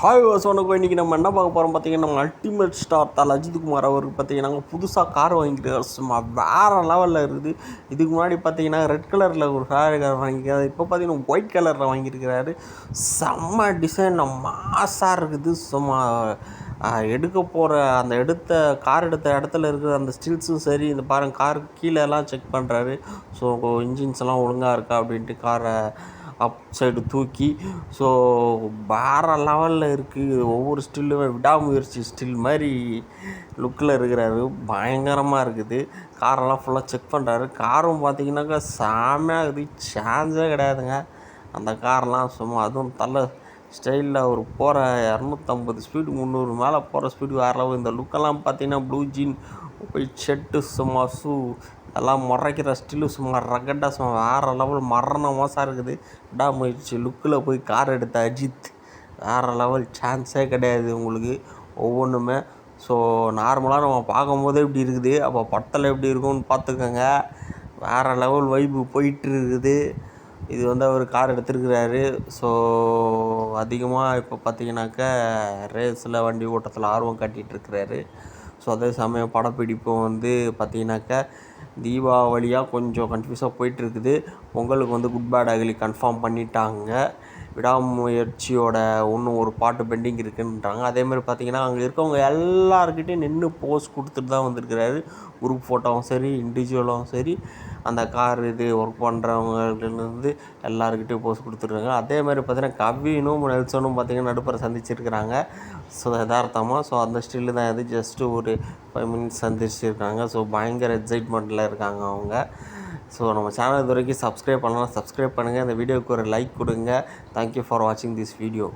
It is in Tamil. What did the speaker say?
ஹாய் வணக்கம். இன்றைக்கி நம்ம என்ன பார்க்க போகிறோம் பார்த்தீங்கன்னா, நம்ம அல்டிமேட் ஸ்டார் தல அஜித் குமார் அவருக்கு பார்த்தீங்கன்னா புதுசாக கார் வாங்கியிருக்காரு. சும்மா வேறு லெவலில் இருக்குது. இதுக்கு முன்னாடி பார்த்தீங்கன்னா ரெட் கலரில் ஒரு ஃபேரி கார் வாங்கியிருக்காரு. இப்போ பார்த்தீங்கன்னா ஒயிட் கலரில் வாங்கியிருக்கிறாரு. செம்ம டிசைன் மாசாக இருக்குது. சும்மா எடுக்க போகிற அந்த கார் எடுத்த இடத்துல இருக்கிற அந்த ஸ்டில்ஸும் சரி, இந்த பாருங்கள் கார் கீழெல்லாம் செக் பண்ணுறாரு. ஸோ இன்ஜின்ஸ் எல்லாம் ஒழுங்காக இருக்கா அப்படின்ட்டு காரை அப் சைடு தூக்கி. ஸோ வேறு லெவலில் இருக்குது. ஒவ்வொரு ஸ்டில்லுமே விடாமுயற்சி ஸ்டில் மாதிரி லுக்கில் இருக்கிறாரு. பயங்கரமாக இருக்குது. காரெல்லாம் ஃபுல்லாக செக் பண்ணுறாரு. காரும் பார்த்தீங்கன்னாக்கா செம்மையாக இருக்குது. சான்ஸே கிடையாதுங்க அந்த காரெலாம். சும்மா அதுவும் தலை ஸ்டைலில் அவர் போகிற 250 ஸ்பீடு 300 மேலே போகிற ஸ்பீடு வேறு லெவல். இந்த லுக்கெல்லாம் பார்த்தீங்கன்னா ப்ளூ ஜீன் ஒயிட் ஷர்ட்டு சும்மா ஷூ எல்லாம் முறைக்கிற ஸ்டில்லு சும்மா ரகட்டாக சும்மா வேறு லெவல் மரண மோசம் இருக்குது. விடாமுயற்சி லுக்கில் போய் கார் எடுத்த அஜித் வேறு லெவல். சான்ஸே கிடையாது உங்களுக்கு ஒவ்வொன்றுமே. ஸோ நார்மலாக நம்ம பார்க்கும்போதே இப்படி இருக்குது, அப்போ படத்தில் எப்படி இருக்கும்னு பார்த்துக்கோங்க. வேறு லெவல் வைப்பு போயிட்டு இருக்குது. இது அவர் கார் எடுத்துருக்கிறாரு. ஸோ அதிகமாக இப்போ பார்த்தீங்கன்னாக்கா ரேஸில் வண்டி ஓட்டத்தில் ஆர்வம் காட்டிகிட்ருக்கிறாரு. ஸோ அதே சமயம் படப்பிடிப்பும் பார்த்தீங்கன்னாக்கா தீபாவளியாக கொஞ்சம் கன்ஃபியூஸாக போயிட்டுருக்குது. பொங்கலுக்கு குட் பேட் அகலி கன்ஃபார்ம் பண்ணிட்டாங்க. விடாமுயற்சியோட இன்னும் ஒரு பாட்டு பெண்டிங் இருக்குன்றாங்க. அதேமாதிரி பார்த்தீங்கன்னா அங்கே இருக்கவங்க எல்லாருக்கிட்டையும் நின்று போஸ் கொடுத்துட்டு தான் வந்திருக்கிறாரு. குரூப் ஃபோட்டோவும் சரி, இண்டிவிஜுவலும் சரி, அந்த கார் ஒர்க் பண்ணுறவங்கலேருந்து எல்லாருக்கிட்டையும் போஸ் கொடுத்துருக்காங்க. அதேமாதிரி பார்த்தீங்கன்னா கவினும் நெல்சனும் பார்த்தீங்கன்னா நடுப்பரை சந்திச்சிருக்கிறாங்க. ஸோ யதார்த்தமாக. ஸோ அந்த ஸ்டில்லு தான் ஜஸ்ட்டு ஒரு 5 மினிட்ஸ் சந்திச்சிருக்காங்க. ஸோ பயங்கர எக்ஸைட்மெண்ட்டில் இருக்காங்க அவங்க. ஸோ நம்ம சேனல் இது வரைக்கும் சப்ஸ்கிரைப் பண்ணலாம், சப்ஸ்கிரைப் பண்ணுங்கள். இந்த வீடியோவுக்கு ஒரு லைக் கொடுங்க. தேங்க்யூ ஃபார் வாட்சிங் திஸ் வீடியோ.